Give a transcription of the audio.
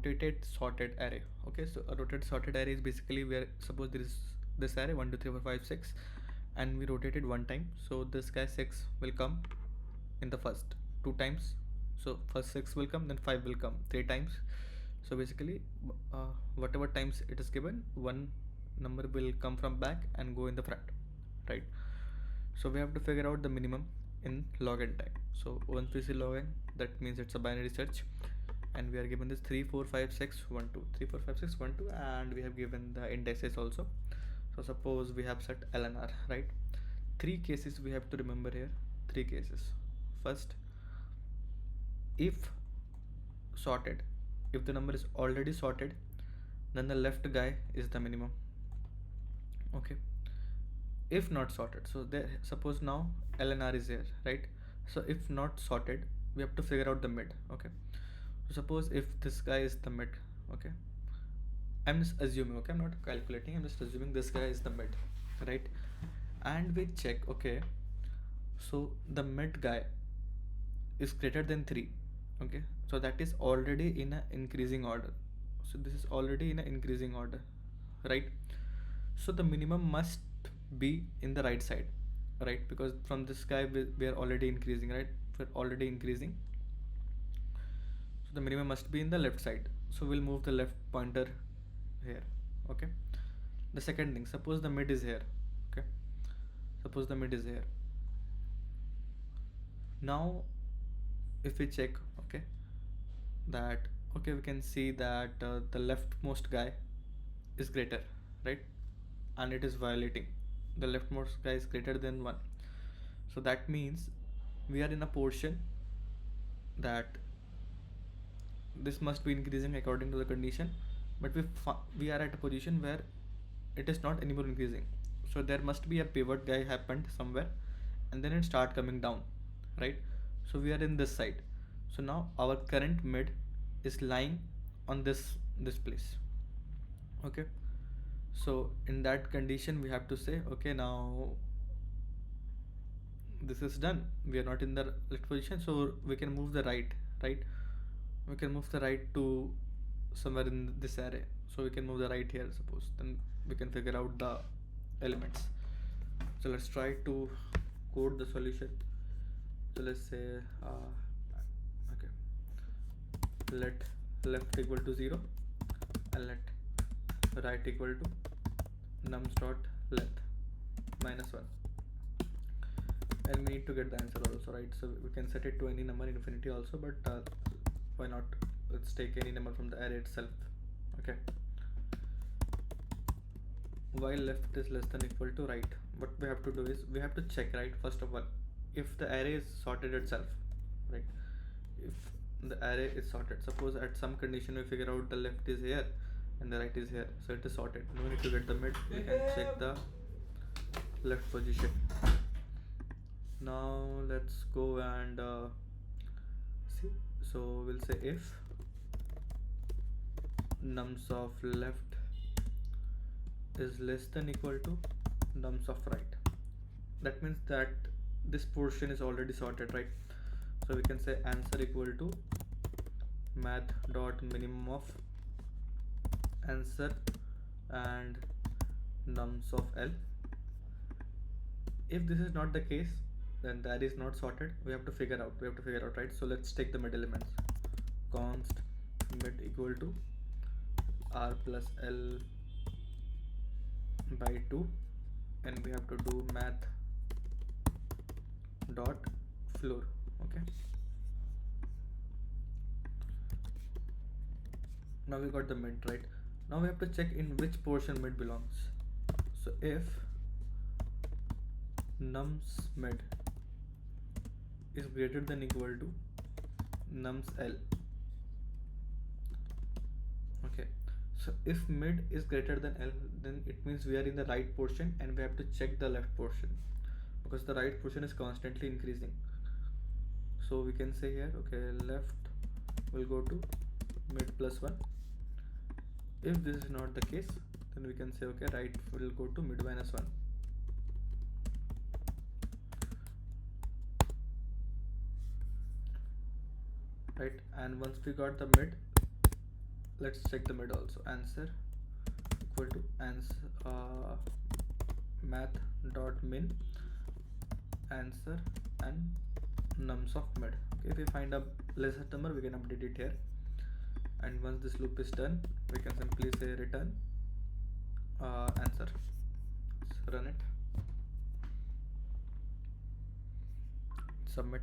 rotated sorted array. Okay, so a rotated sorted array is basically where, suppose there is this array 1 2 3 4 5 6, and we rotate it one time, so this guy 6 will come in the first two times. So first 6 will come, then 5 will come three times. So basically, whatever times it is given, one number will come from back and go in the front, right? So we have to figure out the minimum in log n time. So once we see log n, that means it's a binary search, and we are given this 3 4 5 6 1 2 3 4 5 6 1 2, and we have given the indices also. So suppose we have set lnr, right? Three cases we have to remember here. Three cases. First, if sorted, if the number is already sorted, then the left guy is the minimum. Okay, if not sorted, so there, suppose now lnr is here, right? So if not sorted, we have to figure out the mid. Okay, so suppose if this guy is the mid. Okay, I'm just assuming, okay, I'm not calculating, I'm just assuming this guy is the mid, right? And we check, okay, so the mid guy is greater than 3. Okay, so that is already in a increasing order. So this is already in a increasing order, right? So the minimum must be in the right side, right? Because from this guy we are already increasing, right? We're already increasing, so the minimum must be in the left side. So we'll move the left pointer here. Okay, the second thing, suppose the mid is here. Okay, suppose the mid is here. Now if we check, okay, that, okay, we can see that the leftmost guy is greater, right? And it is violating, the leftmost guy is greater than 1. So that means we are in a portion that this must be increasing according to the condition, but we are at a position where it is not anymore increasing. So there must be a pivot guy happened somewhere, and then it start coming down, right? So we are in this side. So now our current mid is lying on this place. Okay, so in that condition we have to say, okay, now this is done, we are not in the left position, so we can move the right, right? We can move the right to somewhere in this array. So we can move the right here, suppose, then we can figure out the elements. So let's try to code the solution. So let's say, okay, let left equal to 0 and let right equal to nums dot length minus 1, and we need to get the answer also, right? So we can set it to any number infinity also, but why not, let's take any number from the array itself. Okay, while left is less than equal to right, what we have to do is we have to check, right, first of all, if the array is sorted itself, right? If the array is sorted, suppose at some condition we figure out the left is here and the right is here, so it is sorted. No need to get the mid, we can check the left position. Now let's go and see. So we'll say if nums of left is less than equal to nums of right, that means that this portion is already sorted, right? So we can say answer equal to math dot minimum of answer and nums of L. If this is not the case, then that is not sorted. We have to figure out, right? So let's take the mid elements. Const mid equal to r plus L by 2, and we have to do math dot floor. Okay, now we got the mid, right? Now we have to check in which portion mid belongs. So if nums mid is greater than equal to nums L. Okay, so if mid is greater than L, then it means we are in the right portion, and we have to check the left portion because the right portion is constantly increasing. So we can say here, okay, left will go to mid plus 1. If this is not the case, then we can say, okay, right will go to mid minus 1. Right, and once we got the mid, let's check the mid also. Answer equal to answer math dot min answer and nums of mid. Okay, if we find a lesser number, we can update it here. And once this loop is done, we can simply say return answer. Let's run it. Submit.